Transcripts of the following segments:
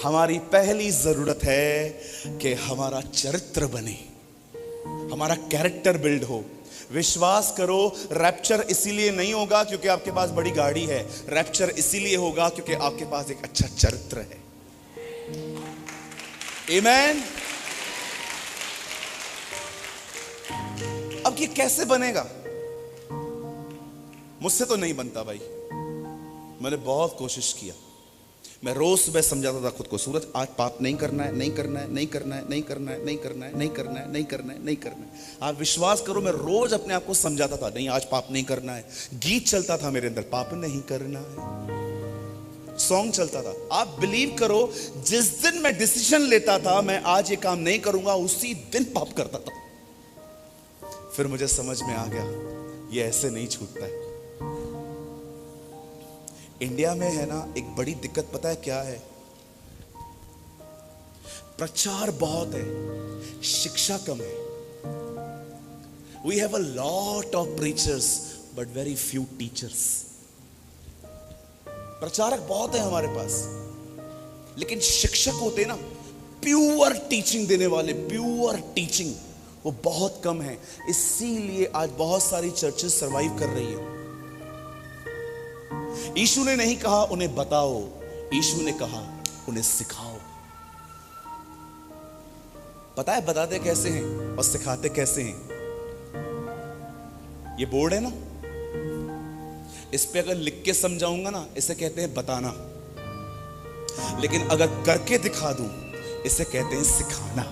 हमारी पहली जरूरत है कि हमारा चरित्र बने, हमारा कैरेक्टर बिल्ड हो। विश्वास करो, रैप्चर इसीलिए नहीं होगा क्योंकि आपके पास बड़ी गाड़ी है, रैप्चर इसीलिए होगा क्योंकि आपके पास एक अच्छा चरित्र है। आमीन। अब ये कैसे बनेगा? मुझसे तो नहीं बनता भाई, मैंने बहुत कोशिश किया। मैं रोज सुबह समझाता था खुद को, सूरज आज पाप नहीं करना है, नहीं करना है, नहीं करना है, नहीं करना है, नहीं करना है, नहीं करना है, नहीं करना है, नहीं करना है। आप विश्वास करो, मैं रोज अपने आप को समझाता था, नहीं आज पाप नहीं करना है। गीत चलता था मेरे अंदर, पाप नहीं करना है, सॉन्ग चलता था। आप बिलीव करो, जिस दिन मैं डिसीजन लेता था मैं आज ये काम नहीं करूंगा, उसी दिन पाप करता था। फिर मुझे समझ में आ गया ये ऐसे नहीं छूटता है। इंडिया में है ना एक बड़ी दिक्कत, पता है क्या है? प्रचार बहुत है, शिक्षा कम है। We have a lot of preachers but very few teachers. प्रचारक बहुत है हमारे पास, लेकिन शिक्षक होते ना, प्योर टीचिंग देने वाले, प्योर टीचिंग, वो बहुत कम है। इसीलिए आज बहुत सारी चर्चेस सरवाइव कर रही है। यीशु ने नहीं कहा उन्हें बताओ, यीशु ने कहा उन्हें सिखाओ। पता है बताते कैसे हैं और सिखाते कैसे हैं? ये बोर्ड है ना, इस पे अगर लिख के समझाऊंगा ना, इसे कहते हैं बताना। लेकिन अगर करके दिखा दूं, इसे कहते हैं सिखाना।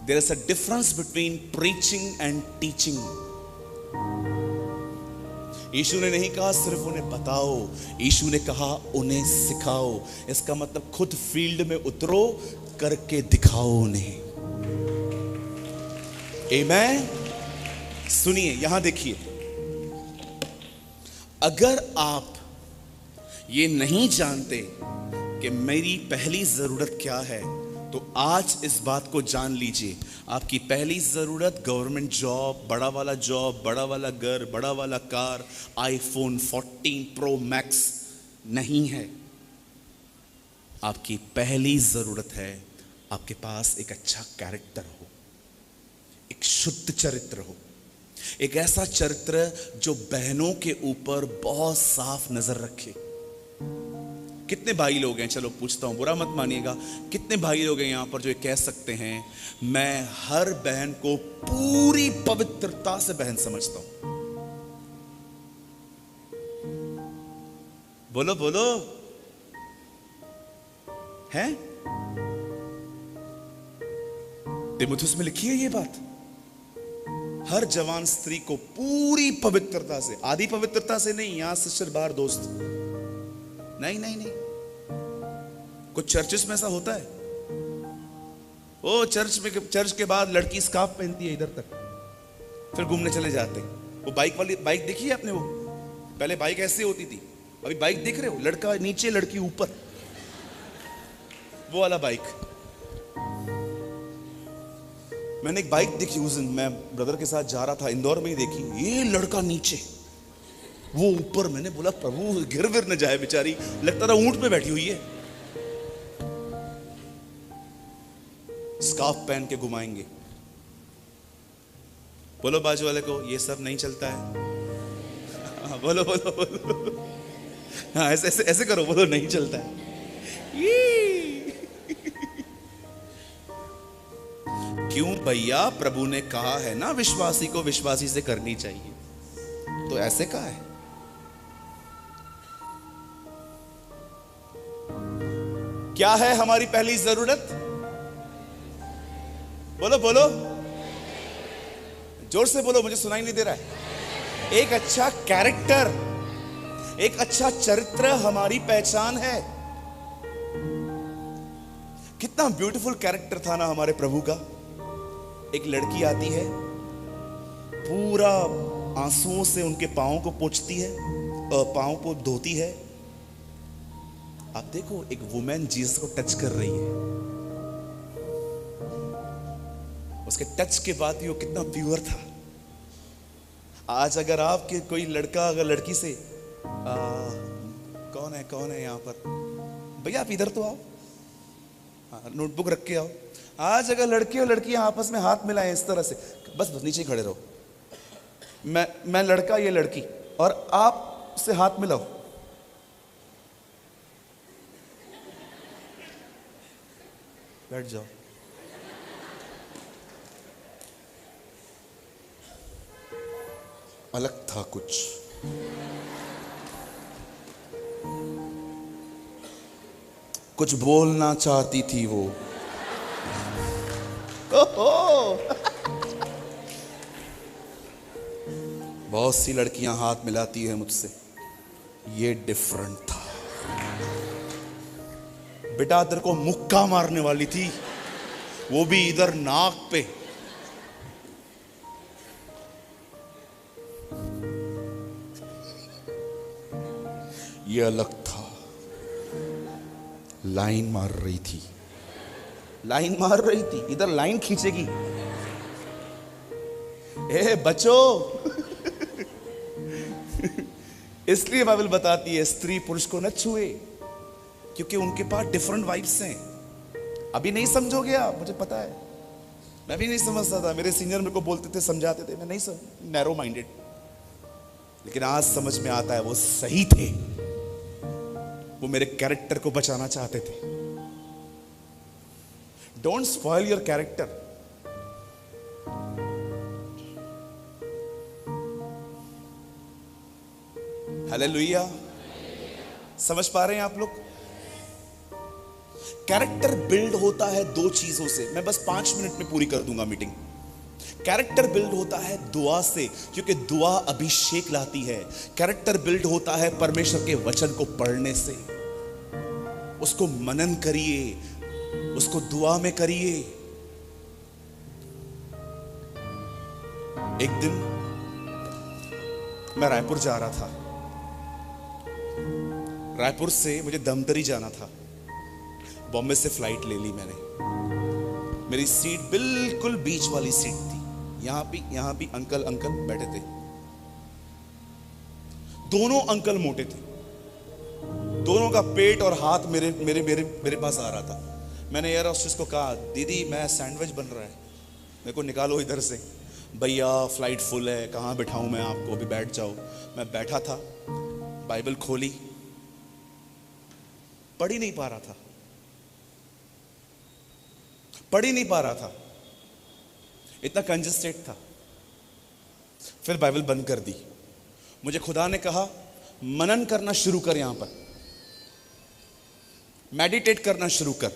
There is a difference between preaching and teaching. Yeshu ने नहीं कहा सिर्फ उन्हें बताओ, यीशु ने कहा उन्हें सिखाओ। इसका मतलब खुद फील्ड में उतरो, करके दिखाओ उन्हें। आमीन। सुनिए, यहां देखिए, अगर आप ये नहीं जानते कि मेरी पहली जरूरत क्या है, तो आज इस बात को जान लीजिए। आपकी पहली जरूरत गवर्नमेंट जॉब, बड़ा वाला जॉब, बड़ा वाला घर, बड़ा वाला कार, आईफोन 14 प्रो मैक्स नहीं है। आपकी पहली जरूरत है आपके पास एक अच्छा कैरेक्टर हो, एक शुद्ध चरित्र हो, एक ऐसा चरित्र जो बहनों के ऊपर बहुत साफ नजर रखे। कितने भाई लोग हैं, चलो पूछता हूं, बुरा मत मानिएगा, कितने भाई लोग हैं यहां पर जो ये कह सकते हैं मैं हर बहन को पूरी पवित्रता से बहन समझता हूं? बोलो बोलो, हैं? तीमुथियुस में लिखी है ये बात, हर जवान स्त्री को पूरी पवित्रता से, आधी पवित्रता से नहीं, यहां सिस्टर बार दोस्त, नहीं नहीं नहीं। कुछ चर्चेस में ऐसा होता है, वो चर्च के बाद लड़की स्कार्फ पहनती है इधर तक, फिर घूमने चले जाते हैं। वो बाइक वाली, बाइक देखी है आपने? वो पहले बाइक ऐसे होती थी, अभी बाइक देख रहे हो, लड़का नीचे लड़की ऊपर, वो वाला बाइक। मैंने एक बाइक देखी उस दिन, मैं ब्रदर के साथ जा रहा था, इंदौर में ही देखी, ये लड़का नीचे वो ऊपर। मैंने बोला प्रभु गिर विर न जाए बेचारी, लगता था ऊंट पे बैठी हुई है। स्कार्फ पहन के घुमाएंगे। बोलो बाजू वाले को ये सब नहीं चलता है। बोलो बोलो बोलो, हाँ ऐसे ऐसे ऐसे करो, बोलो नहीं चलता है। क्यों भैया? प्रभु ने कहा है ना विश्वासी को विश्वासी से करनी चाहिए, तो ऐसे कहा है। क्या है हमारी पहली जरूरत? बोलो बोलो, जोर से बोलो, मुझे सुनाई नहीं दे रहा है। एक अच्छा कैरेक्टर, एक अच्छा चरित्र हमारी पहचान है। कितना ब्यूटीफुल कैरेक्टर था ना हमारे प्रभु का। एक लड़की आती है, पूरा आंसुओं से उनके पांवों को पोंछती है, पांवों को धोती है। आप देखो, एक वुमेन जीसस को टच कर रही है, उसके टच के बाद भी वो कितना प्योर था। आज अगर आपके कोई लड़का अगर लड़की से कौन कौन है यहाँ पर? भैया आप इधर तो आओ, हाँ नोटबुक रख के आओ। आज अगर लड़के और लड़कियां आपस में हाथ मिलाएं इस तरह से, बस नीचे खड़े रहो, मैं लड़का ये लड़की, और आप से हाथ मिलाओ। बैठ जाओ। अलग था कुछ। कुछ बोलना चाहती थी वो। बहुत सी लड़कियां हाथ मिलाती है मुझसे, ये डिफरेंट था। बेटा तेरे को मुक्का मारने वाली थी, वो भी इधर नाक पे। ये अलग था। लाइन मार रही थी, लाइन मार रही थी, इधर लाइन खींचेगी। ए बच्चो। इसलिए बाइबल बताती है स्त्री पुरुष को न छुए, क्योंकि उनके पास डिफरेंट वाइब्स हैं। अभी नहीं समझोगे आप, मुझे पता है, मैं भी नहीं समझता था। मेरे सीनियर मेरे को बोलते थे, समझाते थे, मैं नहीं समझ, नैरो माइंडेड। लेकिन आज समझ में आता है वो सही थे, वो मेरे कैरेक्टर को बचाना चाहते थे। Don't spoil your character. Hallelujah. समझ पा रहे हैं आप लोग? कैरेक्टर बिल्ड होता है दो चीजों से, मैं बस 5 मिनट में पूरी कर दूंगा मीटिंग। कैरेक्टर बिल्ड होता है दुआ से, क्योंकि दुआ अभिषेक लाती है। कैरेक्टर बिल्ड होता है परमेश्वर के वचन को पढ़ने से। उसको मनन करिए, उसको दुआ में करिए। एक दिन मैं रायपुर जा रहा था, रायपुर से मुझे दमदरी जाना था। बॉम्बे से फ्लाइट ले ली मैंने। मेरी सीट बिल्कुल बीच वाली सीट थी। यहां भी अंकल बैठे थे। दोनों अंकल मोटे थे, दोनों का पेट और हाथ मेरे मेरे मेरे मेरे पास आ रहा था। मैंने एयर होस्टेस को कहा, दीदी मैं सैंडविच बन रहा है, मेरे को निकालो इधर से। भैया फ्लाइट फुल है, कहाँ बिठाऊं मैं आपको, अभी बैठ जाओ। मैं बैठा था, बाइबल खोली, पढ़ ही नहीं पा रहा था, पढ़ ही नहीं पा रहा था, इतना कंजस्टेड था। फिर बाइबल बंद कर दी। मुझे खुदा ने कहा मनन करना शुरू कर, यहां पर मेडिटेट करना शुरू कर।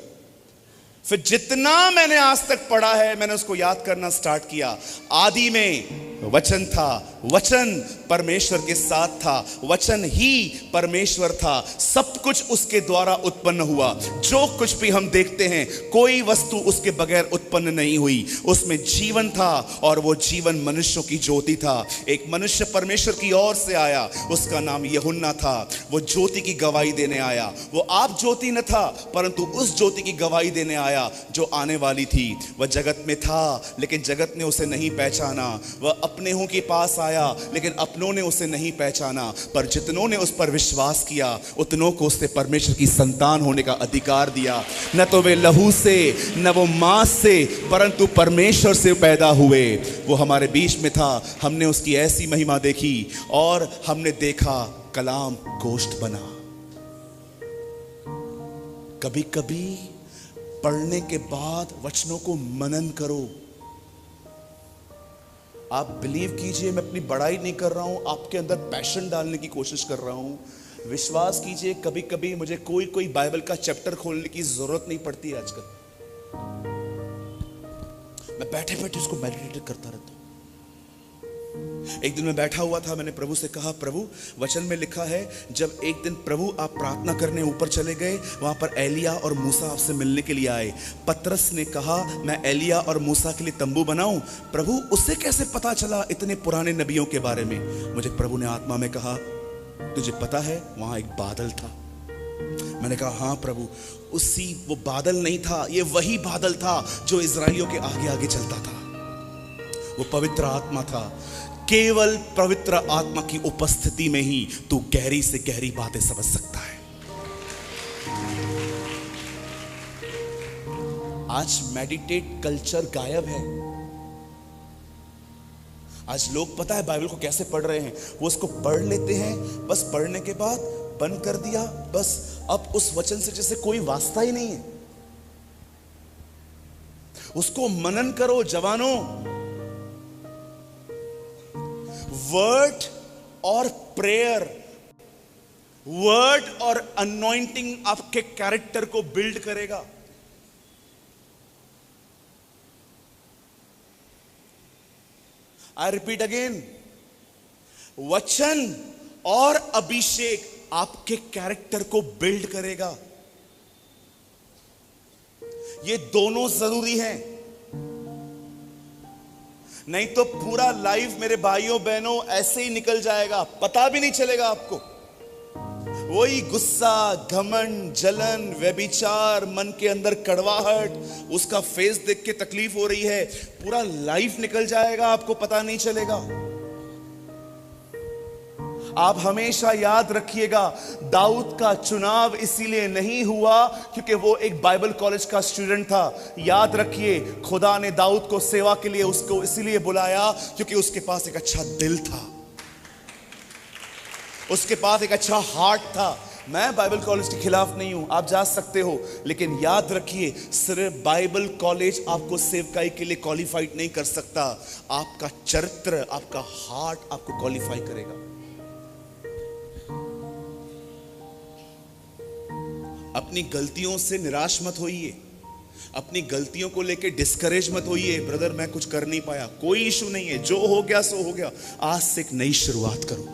फिर जितना मैंने आज तक पढ़ा है मैंने उसको याद करना स्टार्ट किया। आदि में वचन था, वचन परमेश्वर के साथ था, वचन ही परमेश्वर था, सब कुछ उसके द्वारा उत्पन्न हुआ। जो कुछ भी हम देखते हैं कोई वस्तु उसके बगैर उत्पन्न नहीं हुई। उसमें जीवन था और वो जीवन मनुष्यों की ज्योति था। एक मनुष्य परमेश्वर की ओर से आया, उसका नाम यूहन्ना था। वो ज्योति की गवाही देने आया। वो आप ज्योति न था, परंतु उस ज्योति की गवाही देने आया जो आने वाली थी। वह जगत में था लेकिन जगत ने उसे नहीं पहचाना। वह अपने के पास आया लेकिन अपनों ने उसे नहीं पहचाना। पर जितनों ने उस पर विश्वास किया उतनों को उसने परमेश्वर की संतान होने का अधिकार दिया। न तो वे लहू से न वो मांस से, परंतु परमेश्वर से पैदा हुए। वो हमारे बीच में था, हमने उसकी ऐसी महिमा देखी और हमने देखा कलाम गोश्त बना। कभी कभी पढ़ने के बाद वचनों को मनन करो। आप बिलीव कीजिए, मैं अपनी बड़ाई नहीं कर रहा हूं, आपके अंदर पैशन डालने की कोशिश कर रहा हूं। विश्वास कीजिए, कभी कभी मुझे कोई बाइबल का चैप्टर खोलने की जरूरत नहीं पड़ती आजकल। मैं बैठे बैठे उसको मेडिटेट करता रहता हूं। एक दिन मैं बैठा हुआ था, मैंने प्रभु से कहा, प्रभु वचन में लिखा है जब एक दिन प्रभु आप प्रार्थना करने ऊपर चले गए, वहां पर एलिया और मूसा आपसे मिलने के लिए आए। पतरस ने कहा मैं एलिया और मूसा के लिए तंबू बनाऊं। प्रभु उसे कैसे पता चला इतने पुराने नबियों के बारे में? मुझे प्रभु ने आत्मा में कहा तुझे पता है वहां एक बादल था। मैंने कहा हाँ प्रभु। वो बादल नहीं था, ये वही बादल था जो इजराइलियों के आगे आगे चलता था। वो पवित्र आत्मा था। केवल पवित्र आत्मा की उपस्थिति में ही तू गहरी से गहरी बातें समझ सकता है। आज मेडिटेट कल्चर गायब है। आज लोग पता है बाइबल को कैसे पढ़ रहे हैं, वो उसको पढ़ लेते हैं, बस पढ़ने के बाद बंद कर दिया, बस अब उस वचन से जैसे कोई वास्ता ही नहीं है। उसको मनन करो जवानों। वर्ड और प्रेयर, वर्ड और अनॉइंटिंग आपके कैरेक्टर को बिल्ड करेगा। आई रिपीट अगेन, वचन और अभिषेक आपके कैरेक्टर को बिल्ड करेगा। ये दोनों जरूरी हैं, नहीं तो पूरा लाइफ मेरे भाइयों बहनों ऐसे ही निकल जाएगा, पता भी नहीं चलेगा आपको। वही गुस्सा, घमंड, जलन, व्यभिचार, मन के अंदर कड़वाहट, उसका फेस देख के तकलीफ हो रही है, पूरा लाइफ निकल जाएगा, आपको पता नहीं चलेगा। आप हमेशा याद रखिएगा, दाऊद का चुनाव इसीलिए नहीं हुआ क्योंकि वो एक बाइबल कॉलेज का स्टूडेंट था। याद रखिए, खुदा ने दाऊद को सेवा के लिए उसको इसीलिए बुलाया क्योंकि उसके पास एक अच्छा दिल था, उसके पास एक अच्छा हार्ट था। मैं बाइबल कॉलेज के खिलाफ नहीं हूं, आप जा सकते हो, लेकिन याद रखिए, सिर्फ बाइबल कॉलेज आपको सेवकाई के लिए क्वालिफाइड नहीं कर सकता। आपका चरित्र, आपका हार्ट आपको क्वालिफाई करेगा। अपनी गलतियों से निराश मत होइए, अपनी गलतियों को लेकर डिस्करेज मत होइए। ब्रदर मैं कुछ कर नहीं पाया, कोई इशू नहीं है, जो हो गया सो हो गया। आज से एक नई शुरुआत करो।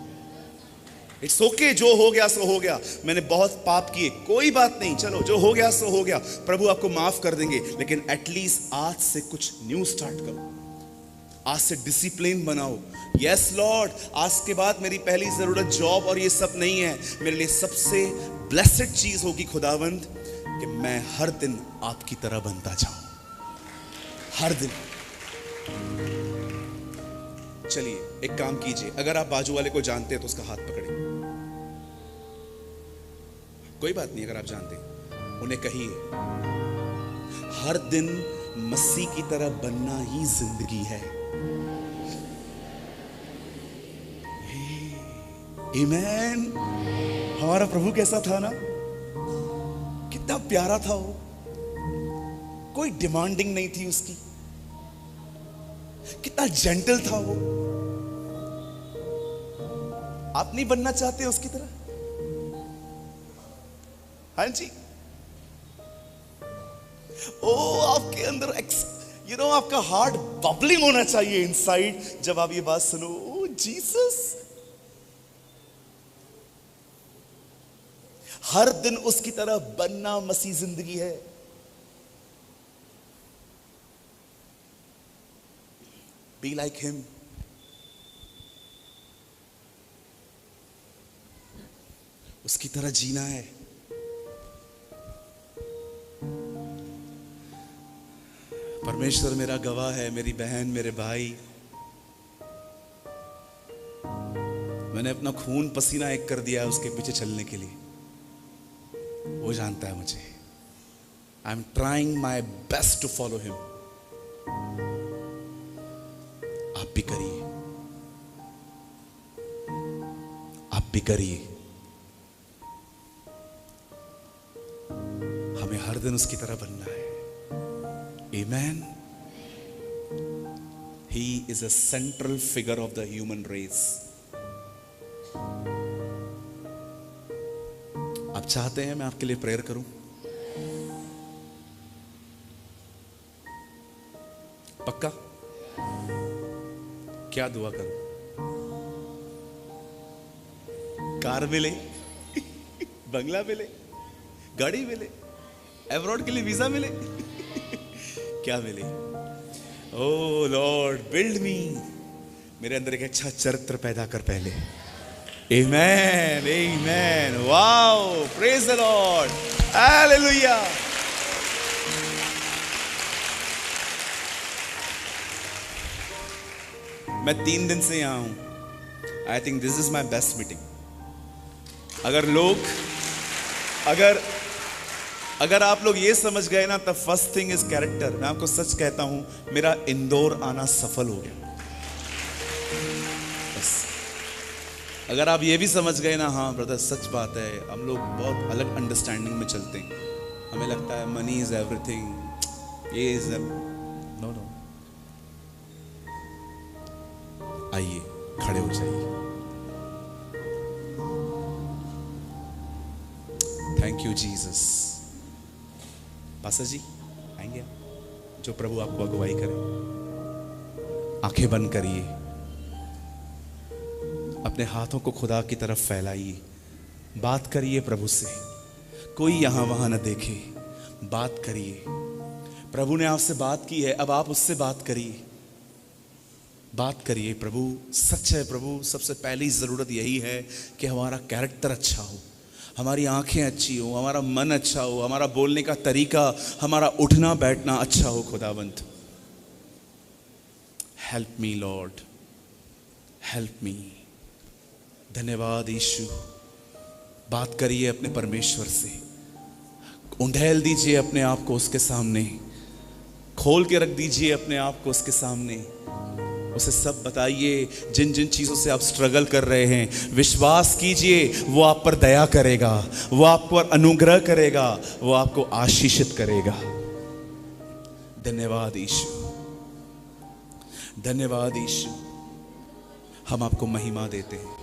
इट्स ओके, जो हो गया सो हो गया। मैंने बहुत पाप किए, कोई बात नहीं, चलो जो हो गया सो हो गया, प्रभु आपको माफ कर देंगे। लेकिन एटलीस्ट आज से कुछ न्यू स्टार्ट करो, आज से डिसिप्लिन बनाओ। यस लॉर्ड, आज के बाद मेरी पहली जरूरत जॉब और ये सब नहीं है। मेरे लिए सबसे ब्लेसेड चीज होगी खुदावंद कि मैं हर दिन आपकी तरह बनता जाऊं, हर दिन। चलिए एक काम कीजिए, अगर आप बाजू वाले को जानते हैं तो उसका हाथ पकड़िए। कोई बात नहीं, अगर आप जानते हैं उन्हें कहिए, हर दिन मसीह की तरह बनना ही जिंदगी है। आमीन। हमारा प्रभु कैसा था ना, कितना प्यारा था वो, कोई डिमांडिंग नहीं थी उसकी, कितना जेंटल था वो। आप नहीं बनना चाहते उसकी तरह? हाँ जी। ओ आपके अंदर आपका हार्ट बबलिंग होना चाहिए इनसाइड जब आप ये बात सुनो। ओ जीसस, हर दिन उसकी तरह बनना मसीह जिंदगी है। Be like him. उसकी तरह जीना है। परमेश्वर मेरा गवाह है, मेरी बहन, मेरे भाई, मैंने अपना खून पसीना एक कर दिया है उसके पीछे चलने के लिए। वो जानता है मुझे। I am trying my best to follow him. आप भी करिए, आप भी करिए। हमें हर दिन उसकी तरह बनना है। Amen. He is a central figure of the human race. आप चाहते हैं मैं आपके लिए प्रेयर करूं? पक्का? क्या दुआ करूं? कार मिले, बंगला मिले, गाड़ी मिले, अब्रॉड के लिए वीजा मिले, क्या मिले? ओ लॉर्ड बिल्ड मी, मेरे अंदर एक अच्छा चरित्र पैदा कर पहले। Amen, amen, wow, praise the lord, hallelujah. मैं 3 दिन से यहां हूं। I think this is my best meeting. अगर अगर आप लोग ये समझ गए ना, तब फर्स्ट थिंग इज कैरेक्टर। मैं आपको सच कहता हूं, मेरा इंदौर आना सफल हो गया। बस अगर आप ये भी समझ गए ना, हाँ ब्रदर सच बात है, हम लोग बहुत अलग अंडरस्टैंडिंग में चलते हैं। हमें लगता है मनी इज एवरीथिंग, ये इज नो नो। आइए खड़े हो जाइए। Thank you Jesus. पास्टर जी आएंगे आप? जो प्रभु आपको अगुवाई करे। आंखें बंद करिए, अपने हाथों को खुदा की तरफ फैलाइए, बात करिए प्रभु से। कोई यहां वहां न देखे, बात करिए। प्रभु ने आपसे बात की है, अब आप उससे बात करिए। बात करिए। प्रभु सच है, प्रभु सबसे पहली जरूरत यही है कि हमारा कैरेक्टर अच्छा हो, हमारी आंखें अच्छी हो, हमारा मन अच्छा हो, हमारा बोलने का तरीका, हमारा उठना बैठना अच्छा हो। खुदावंत help me Lord, help me. धन्यवाद यीशु। बात करिए अपने परमेश्वर से, उंडेल दीजिए अपने आप को उसके सामने, खोल के रख दीजिए अपने आप को उसके सामने। उसे सब बताइए, जिन जिन चीजों से आप स्ट्रगल कर रहे हैं। विश्वास कीजिए, वो आप पर दया करेगा, वो आप पर अनुग्रह करेगा, वो आपको आशीषित करेगा। धन्यवाद यीशु, धन्यवाद यीशु। हम आपको महिमा देते हैं।